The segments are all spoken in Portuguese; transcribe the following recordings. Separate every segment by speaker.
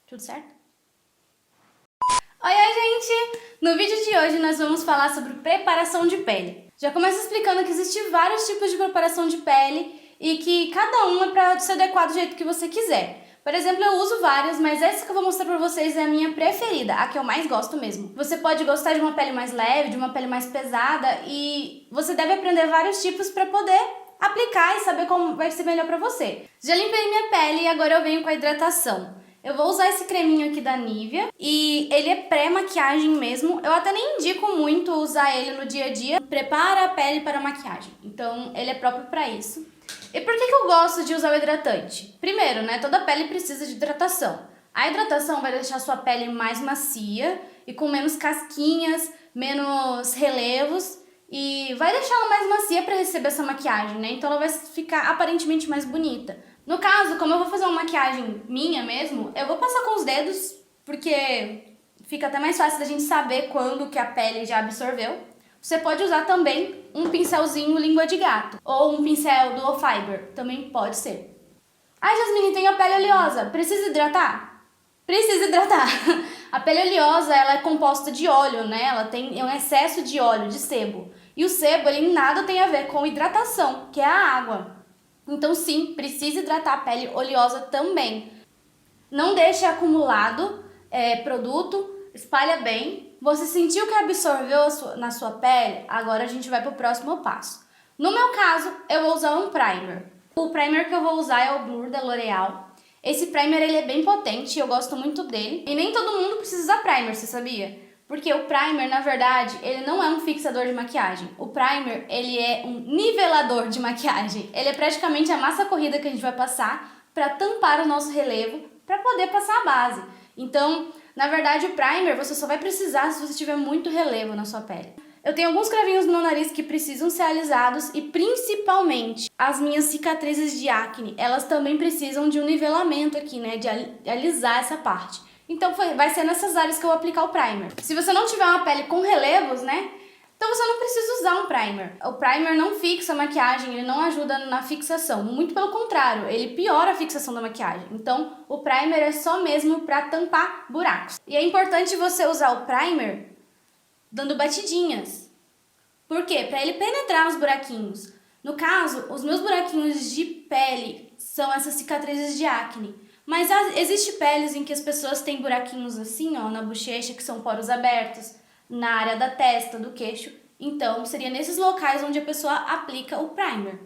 Speaker 1: Tudo certo? Oi, gente! No vídeo de hoje nós vamos falar sobre preparação de pele. Já começo explicando que existem vários tipos de preparação de pele e que cada um é para se adequar do jeito que você quiser. Por exemplo, eu uso várias, mas essa que eu vou mostrar pra vocês é a minha preferida, a que eu mais gosto mesmo. Você pode gostar de uma pele mais leve, de uma pele mais pesada e você deve aprender vários tipos para poder aplicar e saber como vai ser melhor pra você. Já limpei minha pele e agora eu venho com a hidratação. Eu vou usar esse creminho aqui da Nivea e ele é pré-maquiagem mesmo. Eu até nem indico muito usar ele no dia a dia. Prepara a pele para a maquiagem, então ele é próprio para isso. E por que eu gosto de usar o hidratante? Primeiro, né, toda pele precisa de hidratação. A hidratação vai deixar sua pele mais macia e com menos casquinhas, menos relevos e vai deixar ela mais macia para receber essa maquiagem, né? Então ela vai ficar aparentemente mais bonita. No caso, como eu vou fazer uma maquiagem minha mesmo, eu vou passar com os dedos, porque fica até mais fácil da gente saber quando que a pele já absorveu. Você pode usar também um pincelzinho língua de gato, ou um pincel Duo Fiber, também pode ser. Ah, Jasmine, tem a pele oleosa, precisa hidratar? Precisa hidratar. A pele oleosa, ela é composta de óleo, né? Ela tem um excesso de óleo, de sebo. E o sebo, ele nada tem a ver com hidratação, que é a água. Então sim, precisa hidratar a pele oleosa também. Não deixe acumulado produto, espalha bem. Você sentiu que absorveu na sua pele? Agora a gente vai para o próximo passo. No meu caso, eu vou usar um primer. O primer que eu vou usar é o Blur da L'Oréal. Esse primer ele é bem potente, eu gosto muito dele. E nem todo mundo precisa usar primer, você sabia? Porque o primer, na verdade, ele não é um fixador de maquiagem. O primer, ele é um nivelador de maquiagem. Ele é praticamente a massa corrida que a gente vai passar para tampar o nosso relevo, para poder passar a base. Então, na verdade, o primer você só vai precisar se você tiver muito relevo na sua pele. Eu tenho alguns cravinhos no nariz que precisam ser alisados e principalmente as minhas cicatrizes de acne, elas também precisam de um nivelamento aqui, né, de alisar essa parte. Então vai ser nessas áreas que eu vou aplicar o primer. Se você não tiver uma pele com relevos, né, então você não precisa usar um primer. O primer não fixa a maquiagem, ele não ajuda na fixação. Muito pelo contrário, ele piora a fixação da maquiagem. Então o primer é só mesmo para tampar buracos. E é importante você usar o primer dando batidinhas. Por quê? Para ele penetrar nos buraquinhos. No caso, os meus buraquinhos de pele são essas cicatrizes de acne. Mas existe peles em que as pessoas têm buraquinhos assim, ó, na bochecha, que são poros abertos, na área da testa, do queixo. Então, seria nesses locais onde a pessoa aplica o primer.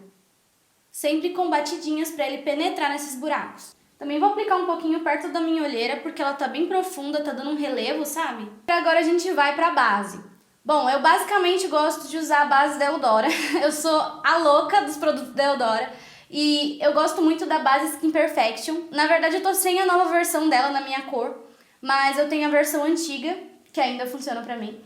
Speaker 1: Sempre com batidinhas para ele penetrar nesses buracos. Também vou aplicar um pouquinho perto da minha olheira, porque ela tá bem profunda, tá dando um relevo, sabe? E agora a gente vai pra base. Bom, eu basicamente gosto de usar a base da Eudora. Eu sou a louca dos produtos da Eudora. E eu gosto muito da base Skin Perfection. Na verdade, eu tô sem a nova versão dela na minha cor, mas eu tenho a versão antiga, que ainda funciona pra mim.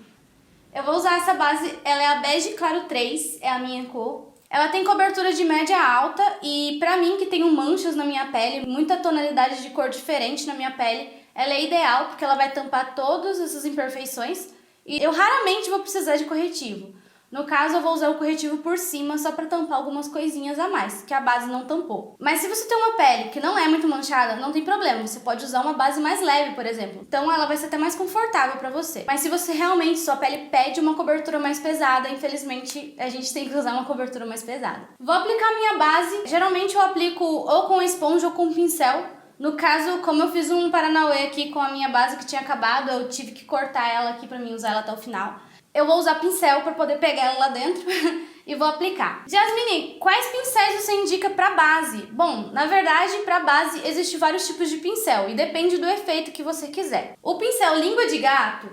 Speaker 1: Eu vou usar essa base, ela é a Bege Claro 3, é a minha cor. Ela tem cobertura de média alta e pra mim, que tenho manchas na minha pele, muita tonalidade de cor diferente na minha pele, ela é ideal porque ela vai tampar todas essas imperfeições e eu raramente vou precisar de corretivo. No caso, eu vou usar o corretivo por cima só para tampar algumas coisinhas a mais, que a base não tampou. Mas se você tem uma pele que não é muito manchada, não tem problema. Você pode usar uma base mais leve, por exemplo. Então ela vai ser até mais confortável para você. Mas se você realmente, sua pele pede uma cobertura mais pesada, infelizmente a gente tem que usar uma cobertura mais pesada. Vou aplicar a minha base. Geralmente eu aplico ou com esponja ou com pincel. No caso, como eu fiz um paranauê aqui com a minha base que tinha acabado, eu tive que cortar ela aqui pra mim usar ela até o final. Eu vou usar pincel para poder pegar ela lá dentro e vou aplicar. Jasmine, quais pincéis você indica para base? Bom, na verdade, para base existem vários tipos de pincel e depende do efeito que você quiser. O pincel língua de gato,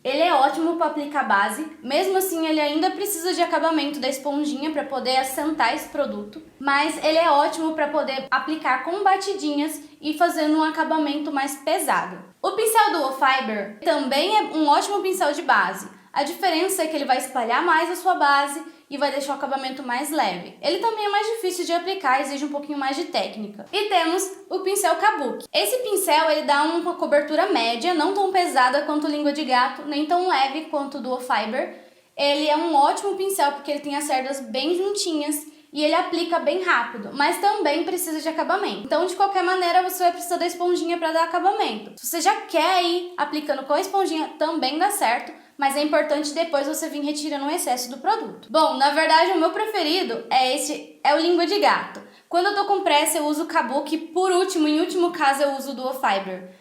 Speaker 1: ele é ótimo para aplicar base, mesmo assim ele ainda precisa de acabamento da esponjinha para poder assentar esse produto, mas ele é ótimo para poder aplicar com batidinhas e fazendo um acabamento mais pesado. O pincel Duo Fiber também é um ótimo pincel de base. A diferença é que ele vai espalhar mais a sua base e vai deixar o acabamento mais leve. Ele também é mais difícil de aplicar, exige um pouquinho mais de técnica. E temos o pincel Kabuki. Esse pincel ele dá uma cobertura média, não tão pesada quanto o língua de gato, nem tão leve quanto o Duo Fiber. Ele é um ótimo pincel porque ele tem as cerdas bem juntinhas e ele aplica bem rápido, mas também precisa de acabamento. Então, de qualquer maneira, você vai precisar da esponjinha para dar acabamento. Se você já quer ir aplicando com a esponjinha, também dá certo, mas é importante depois você vir retirando o excesso do produto. Bom, na verdade, o meu preferido é o língua de gato. Quando eu tô com pressa, eu uso o Kabuki, por último, em último caso, eu uso o Duo Fiber.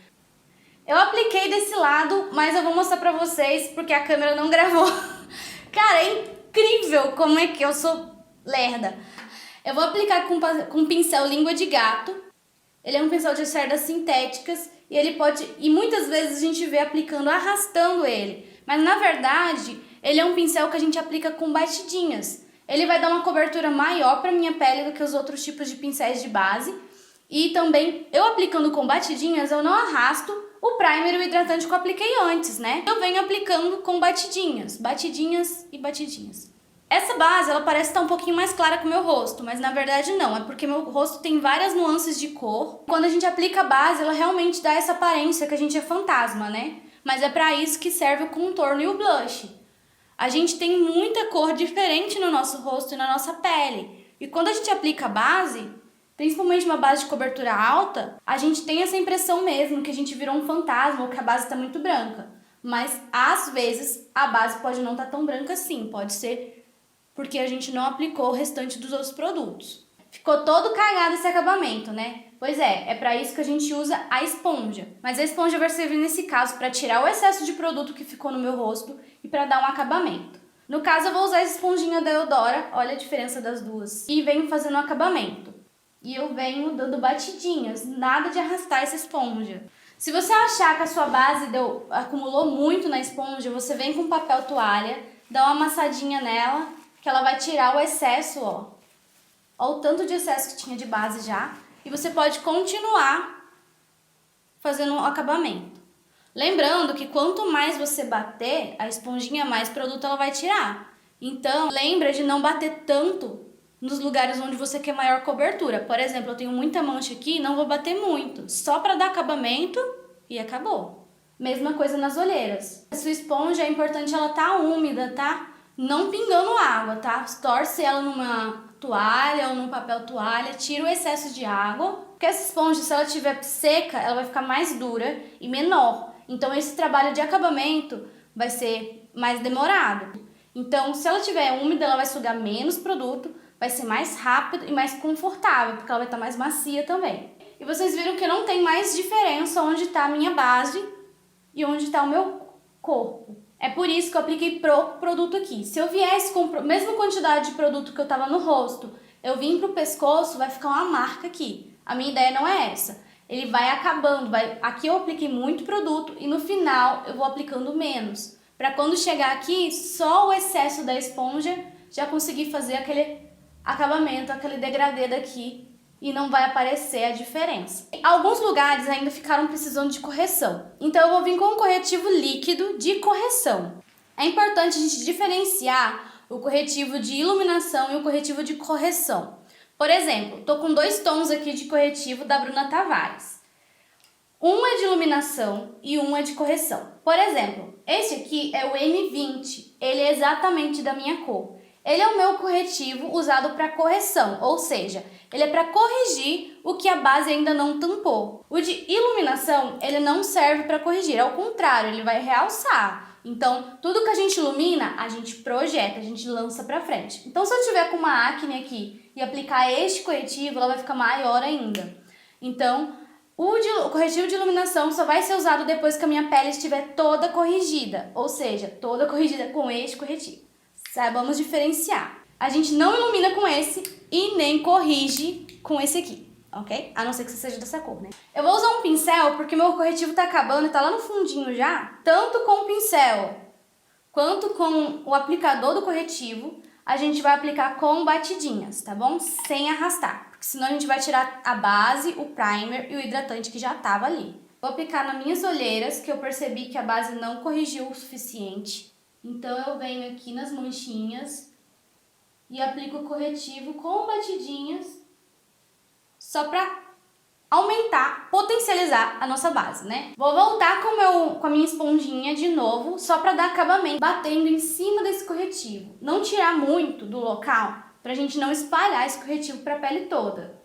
Speaker 1: Eu apliquei desse lado, mas eu vou mostrar pra vocês porque a câmera não gravou. Cara, é incrível como é que eu sou lerda. Eu vou aplicar com pincel língua de gato. Ele é um pincel de cerdas sintéticas e ele pode... E muitas vezes a gente vê aplicando, arrastando ele. Mas na verdade, ele é um pincel que a gente aplica com batidinhas. Ele vai dar uma cobertura maior pra minha pele do que os outros tipos de pincéis de base. E também, eu aplicando com batidinhas, eu não arrasto o primer e o hidratante que eu apliquei antes, né? Eu venho aplicando com batidinhas, batidinhas e batidinhas. Essa base, ela parece estar um pouquinho mais clara que o meu rosto, mas na verdade não, é porque meu rosto tem várias nuances de cor. Quando a gente aplica a base, ela realmente dá essa aparência que a gente é fantasma, né? Mas é pra isso que serve o contorno e o blush. A gente tem muita cor diferente no nosso rosto e na nossa pele. E quando a gente aplica a base, principalmente uma base de cobertura alta, a gente tem essa impressão mesmo que a gente virou um fantasma ou que a base está muito branca. Mas, às vezes, a base pode não estar tão branca assim. Pode ser porque a gente não aplicou o restante dos outros produtos. Ficou todo cagado esse acabamento, né? Pois é para isso que a gente usa a esponja. Mas a esponja vai servir nesse caso para tirar o excesso de produto que ficou no meu rosto e para dar um acabamento. No caso, eu vou usar essa esponjinha da Eudora, olha a diferença das duas. E venho fazendo o acabamento. E eu venho dando batidinhas, nada de arrastar essa esponja. Se você achar que a sua base acumulou muito na esponja, você vem com papel toalha, dá uma amassadinha nela, que ela vai tirar o excesso, ó. Ó o tanto de excesso que tinha de base já. E você pode continuar fazendo o acabamento. Lembrando que quanto mais você bater a esponjinha, mais produto ela vai tirar. Então, lembra de não bater tanto nos lugares onde você quer maior cobertura. Por exemplo, eu tenho muita mancha aqui, não vou bater muito. Só para dar acabamento e acabou. Mesma coisa nas olheiras. A sua esponja, é importante ela tá úmida, tá? Não pingando água, tá? Torce ela numa toalha ou num papel toalha, tira o excesso de água. Porque essa esponja, se ela estiver seca, ela vai ficar mais dura e menor. Então, esse trabalho de acabamento vai ser mais demorado. Então, se ela estiver úmida, ela vai sugar menos produto, vai ser mais rápido e mais confortável, porque ela vai estar mais macia também. E vocês viram que não tem mais diferença onde está a minha base e onde está o meu corpo. É por isso que eu apliquei produto aqui. Se eu viesse com a mesma quantidade de produto que eu estava no rosto, eu vim pro pescoço, vai ficar uma marca aqui. A minha ideia não é essa. Ele vai acabando. Aqui eu apliquei muito produto e no final eu vou aplicando menos. Para quando chegar aqui, só o excesso da esponja já conseguir fazer aquele acabamento, aquele degradê daqui e não vai aparecer a diferença. Alguns lugares ainda ficaram precisando de correção, então eu vou vir com um corretivo líquido de correção. É importante a gente diferenciar o corretivo de iluminação e o corretivo de correção. Por exemplo, tô com 2 tons aqui de corretivo da Bruna Tavares. Um é de iluminação e um é de correção. Por exemplo, esse aqui é o M20, ele é exatamente da minha cor. Ele é o meu corretivo usado para correção, ou seja, ele é para corrigir o que a base ainda não tampou. O de iluminação, ele não serve para corrigir, ao contrário, ele vai realçar. Então, tudo que a gente ilumina, a gente projeta, a gente lança para frente. Então, se eu tiver com uma acne aqui e aplicar este corretivo, ela vai ficar maior ainda. Então, o corretivo de iluminação só vai ser usado depois que a minha pele estiver toda corrigida, ou seja, toda corrigida com este corretivo. Saibamos diferenciar. A gente não ilumina com esse e nem corrige com esse aqui, ok? A não ser que você seja dessa cor, né? Eu vou usar um pincel porque meu corretivo tá acabando e tá lá no fundinho já. Tanto com o pincel quanto com o aplicador do corretivo, a gente vai aplicar com batidinhas, tá bom? Sem arrastar, porque senão a gente vai tirar a base, o primer e o hidratante que já tava ali. Vou aplicar nas minhas olheiras, que eu percebi que a base não corrigiu o suficiente. Então, eu venho aqui nas manchinhas e aplico o corretivo com batidinhas só para aumentar, potencializar a nossa base, né? Vou voltar com a minha esponjinha de novo, só para dar acabamento, batendo em cima desse corretivo. Não tirar muito do local, pra gente não espalhar esse corretivo pra pele toda.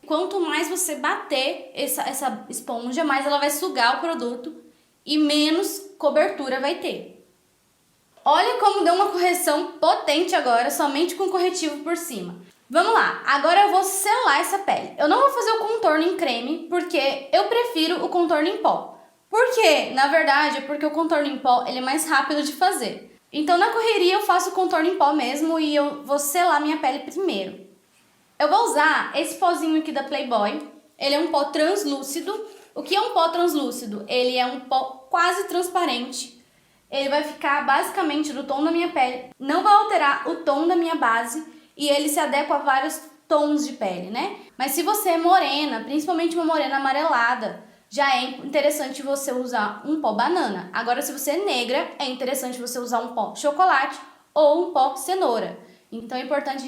Speaker 1: Quanto mais você bater essa esponja, mais ela vai sugar o produto e menos cobertura vai ter. Olha como deu uma correção potente agora, somente com corretivo por cima. Vamos lá, agora eu vou selar essa pele. Eu não vou fazer o contorno em creme, porque eu prefiro o contorno em pó. Por quê? Na verdade, é porque o contorno em pó ele é mais rápido de fazer. Então na correria eu faço o contorno em pó mesmo e eu vou selar minha pele primeiro. Eu vou usar esse pozinho aqui da Playboy. Ele é um pó translúcido. O que é um pó translúcido? Ele é um pó quase transparente. Ele vai ficar basicamente do tom da minha pele, não vai alterar o tom da minha base e ele se adequa a vários tons de pele, né? Mas se você é morena, principalmente uma morena amarelada, já é interessante você usar um pó banana. Agora, se você é negra, é interessante você usar um pó chocolate ou um pó cenoura. Então é importante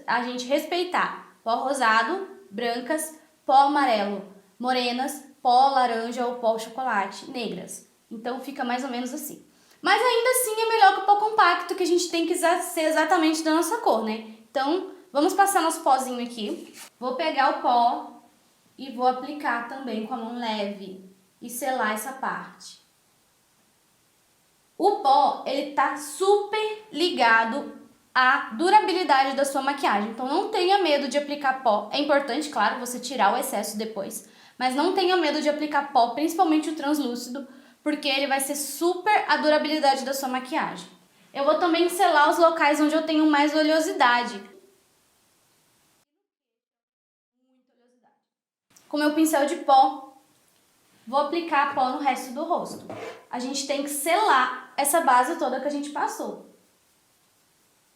Speaker 1: a gente respeitar pó rosado, brancas, pó amarelo, morenas, pó laranja ou pó chocolate, negras. Então fica mais ou menos assim. Mas ainda assim é melhor que o pó compacto, que a gente tem que ser exatamente da nossa cor, né? Então, vamos passar nosso pozinho aqui. Vou pegar o pó e vou aplicar também com a mão leve e selar essa parte. O pó, ele tá super ligado à durabilidade da sua maquiagem. Então, não tenha medo de aplicar pó. É importante, claro, você tirar o excesso depois. Mas não tenha medo de aplicar pó, principalmente o translúcido, porque ele vai ser super a durabilidade da sua maquiagem. Eu vou também selar os locais onde eu tenho mais oleosidade. Com meu pincel de pó, vou aplicar pó no resto do rosto. A gente tem que selar essa base toda que a gente passou.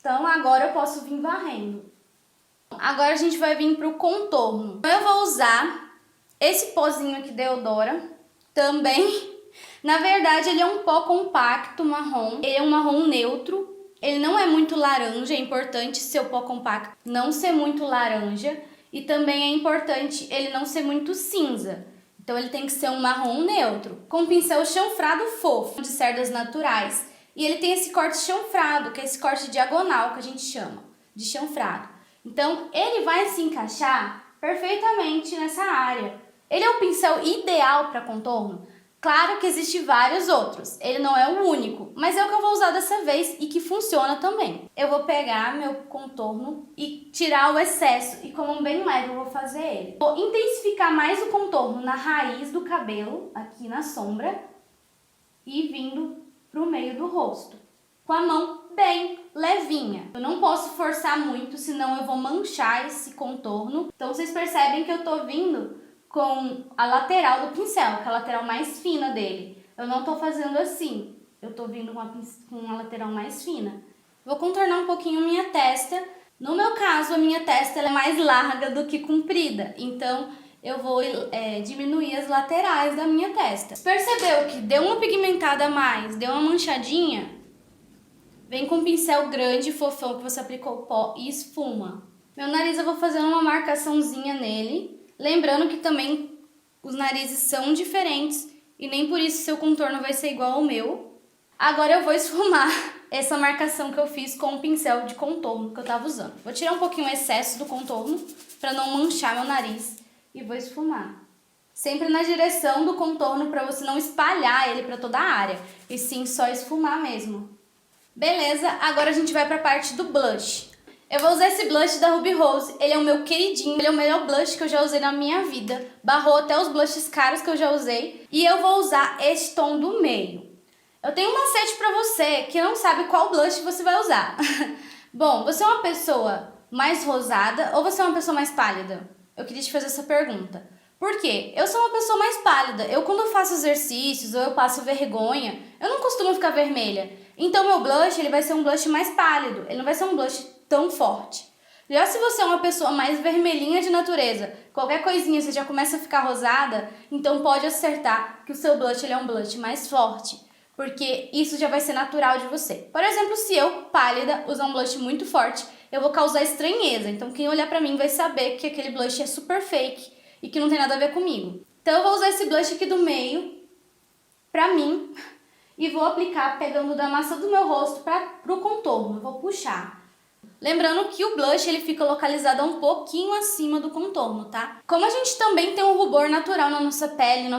Speaker 1: Então agora eu posso vir varrendo. Agora a gente vai vir para o contorno. Eu vou usar esse pozinho aqui da Eudora também. Na verdade, ele é um pó compacto marrom, ele é um marrom neutro, ele não é muito laranja, é importante seu pó compacto não ser muito laranja e também é importante ele não ser muito cinza. Então ele tem que ser um marrom neutro, com pincel chanfrado fofo, de cerdas naturais. E ele tem esse corte chanfrado, que é esse corte diagonal que a gente chama de chanfrado. Então ele vai se encaixar perfeitamente nessa área. Ele é o pincel ideal para contorno. Claro que existem vários outros, ele não é o único, mas é o que eu vou usar dessa vez e que funciona também. Eu vou pegar meu contorno e tirar o excesso e com um bem leve eu vou fazer ele. Vou intensificar mais o contorno na raiz do cabelo, aqui na sombra, e vindo pro meio do rosto, com a mão bem levinha. Eu não posso forçar muito, senão eu vou manchar esse contorno. Então vocês percebem que eu tô vindo com a lateral do pincel, que é a lateral mais fina dele. Eu não tô fazendo assim, eu tô vindo com uma lateral mais fina. Vou contornar um pouquinho minha testa. No meu caso, a minha testa ela é mais larga do que comprida, então eu vou diminuir as laterais da minha testa. Percebeu que deu uma pigmentada a mais, deu uma manchadinha? Vem com um pincel grande, fofão, que você aplicou o pó e esfuma. Meu nariz eu vou fazer uma marcaçãozinha nele. Lembrando que também os narizes são diferentes e nem por isso seu contorno vai ser igual ao meu. Agora eu vou esfumar essa marcação que eu fiz com o pincel de contorno que eu tava usando. Vou tirar um pouquinho o excesso do contorno para não manchar meu nariz e vou esfumar. Sempre na direção do contorno para você não espalhar ele para toda a área, e sim só esfumar mesmo. Beleza, agora a gente vai para a parte do blush. Eu vou usar esse blush da Ruby Rose, ele é o meu queridinho, ele é o melhor blush que eu já usei na minha vida. Barrou até os blushes caros que eu já usei. E eu vou usar este tom do meio. Eu tenho um macete pra você que não sabe qual blush você vai usar. Bom, você é uma pessoa mais rosada ou você é uma pessoa mais pálida? Eu queria te fazer essa pergunta. Por quê? Eu sou uma pessoa mais pálida. Eu quando eu faço exercícios ou eu passo vergonha, eu não costumo ficar vermelha. Então meu blush ele vai ser um blush mais pálido, ele não vai ser um blush tão forte. Já se você é uma pessoa mais vermelhinha de natureza, qualquer coisinha você já começa a ficar rosada, então pode acertar que o seu blush ele é um blush mais forte, porque isso já vai ser natural de você. Por exemplo, se eu, pálida, usar um blush muito forte, eu vou causar estranheza, então quem olhar pra mim vai saber que aquele blush é super fake e que não tem nada a ver comigo. Então eu vou usar esse blush aqui do meio pra mim e vou aplicar pegando da massa do meu rosto pro contorno, eu vou puxar. Lembrando que o blush ele fica localizado um pouquinho acima do contorno, tá? Como a gente também tem um rubor natural na nossa pele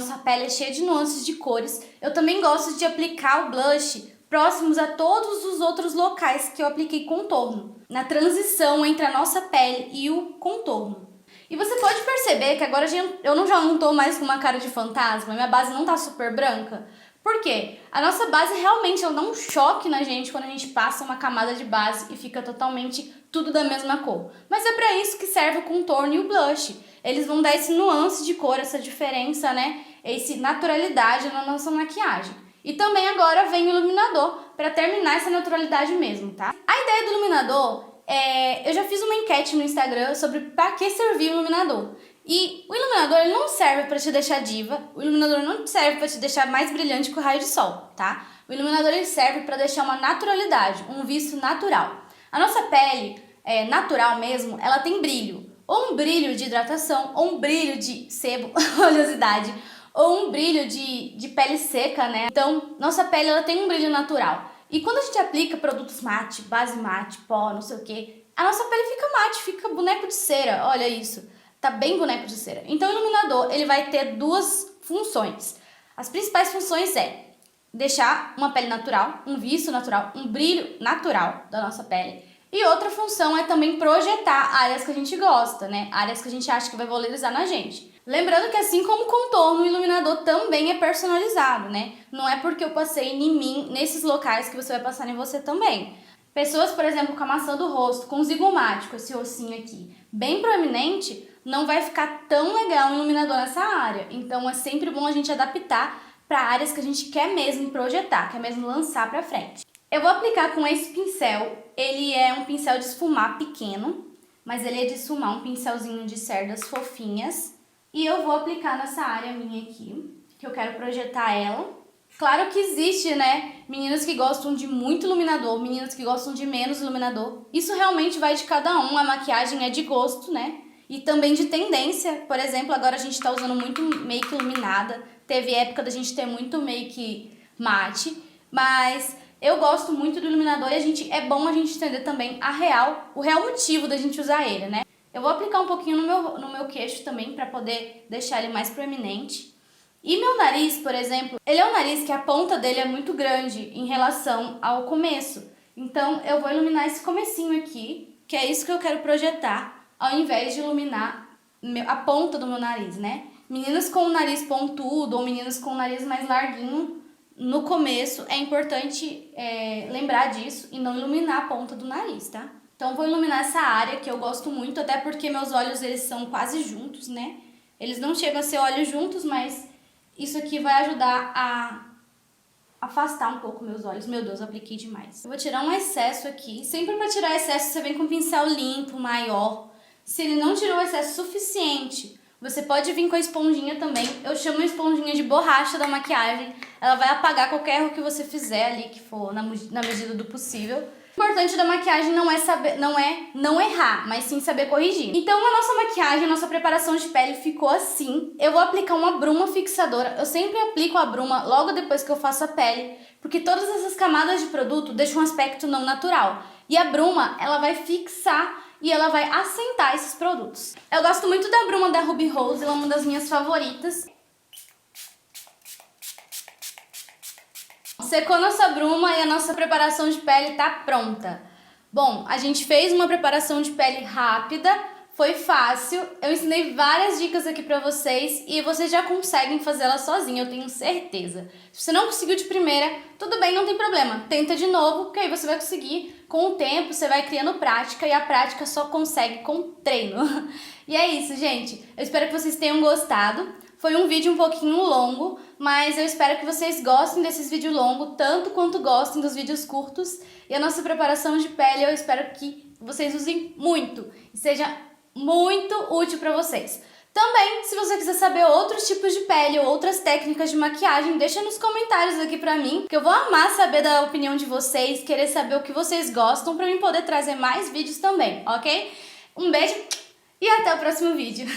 Speaker 1: é cheia de nuances de cores, eu também gosto de aplicar o blush próximos a todos os outros locais que eu apliquei contorno, na transição entre a nossa pele e o contorno. E você pode perceber que agora eu já não tô mais com uma cara de fantasma, minha base não tá super branca. Por quê? A nossa base realmente ela dá um choque na gente quando a gente passa uma camada de base e fica totalmente tudo da mesma cor. Mas é pra isso que serve o contorno e o blush. Eles vão dar esse nuance de cor, essa diferença, né? Essa naturalidade na nossa maquiagem. E também agora vem o iluminador para terminar essa naturalidade mesmo, tá? A ideia do iluminador eu já fiz uma enquete no Instagram sobre para que servir o iluminador. E o iluminador ele não serve para te deixar diva, o iluminador não serve para te deixar mais brilhante que o raio de sol, tá? O iluminador ele serve para deixar uma naturalidade, um viço natural. A nossa pele, natural mesmo, ela tem brilho. Ou um brilho de hidratação, ou um brilho de sebo, oleosidade, ou um brilho de pele seca, né? Então, nossa pele ela tem um brilho natural. E quando a gente aplica produtos mate, base mate, pó, não sei o que, a nossa pele fica mate, fica boneco de cera, olha isso. Tá bem boneco de cera. Então o iluminador, ele vai ter duas funções. As principais funções deixar uma pele natural, um viço natural, um brilho natural da nossa pele. E outra função é também projetar áreas que a gente gosta, né? Áreas que a gente acha que vai valorizar na gente. Lembrando que assim como o contorno, o iluminador também é personalizado, né? Não é porque eu passei em mim, nesses locais, que você vai passar em você também. Pessoas, por exemplo, com a maçã do rosto, com zigomático, esse ossinho aqui, bem proeminente, não vai ficar tão legal um iluminador nessa área. Então é sempre bom a gente adaptar para áreas que a gente quer mesmo projetar, quer mesmo lançar para frente. Eu vou aplicar com esse pincel, ele é um pincel de esfumar pequeno, mas ele é de esfumar um pincelzinho de cerdas fofinhas. E eu vou aplicar nessa área minha aqui, que eu quero projetar ela. Claro que existe, né, meninas que gostam de muito iluminador, meninas que gostam de menos iluminador. Isso realmente vai de cada um, a maquiagem é de gosto, né? E também de tendência. Por exemplo, agora a gente tá usando muito make iluminada. Teve época da gente ter muito make mate, mas eu gosto muito do iluminador e é bom a gente entender também o real motivo da gente usar ele, né? Eu vou aplicar um pouquinho no meu queixo também para poder deixar ele mais proeminente. E meu nariz, por exemplo, ele é um nariz que a ponta dele é muito grande em relação ao começo. Então eu vou iluminar esse comecinho aqui, que é isso que eu quero projetar, ao invés de iluminar a ponta do meu nariz, né? Meninas com o nariz pontudo ou meninas com o nariz mais larguinho, no começo é importante lembrar disso e não iluminar a ponta do nariz, tá? Então vou iluminar essa área que eu gosto muito, até porque meus olhos eles são quase juntos, né? Eles não chegam a ser olhos juntos, mas isso aqui vai ajudar a afastar um pouco meus olhos. Meu Deus, eu apliquei demais. Eu vou tirar um excesso aqui. Sempre para tirar excesso você vem com um pincel limpo, maior. Se ele não tirou o excesso suficiente, você pode vir com a esponjinha também. Eu chamo a esponjinha de borracha da maquiagem. Ela vai apagar qualquer erro que você fizer ali, que for na medida do possível. O importante da maquiagem não é não errar, mas sim saber corrigir. Então a nossa maquiagem, a nossa preparação de pele ficou assim. Eu vou aplicar uma bruma fixadora. Eu sempre aplico a bruma logo depois que eu faço a pele, porque todas essas camadas de produto deixam um aspecto não natural. E a bruma, ela vai fixar e ela vai assentar esses produtos. Eu gosto muito da bruma da Ruby Rose, ela é uma das minhas favoritas. Secou nossa bruma e a nossa preparação de pele tá pronta. Bom, a gente fez uma preparação de pele rápida, foi fácil, eu ensinei várias dicas aqui pra vocês e vocês já conseguem fazê-la sozinha, eu tenho certeza. Se você não conseguiu de primeira, tudo bem, não tem problema, tenta de novo, porque aí você vai conseguir. Com o tempo, você vai criando prática e a prática só consegue com treino. E é isso, gente. Eu espero que vocês tenham gostado. Foi um vídeo um pouquinho longo, mas eu espero que vocês gostem desses vídeos longos, tanto quanto gostem dos vídeos curtos. E a nossa preparação de pele, eu espero que vocês usem muito e seja muito útil para vocês. Também, se você quiser saber outros tipos de pele ou outras técnicas de maquiagem, deixa nos comentários aqui pra mim, que eu vou amar saber da opinião de vocês, querer saber o que vocês gostam pra mim poder trazer mais vídeos também, ok? Um beijo e até o próximo vídeo.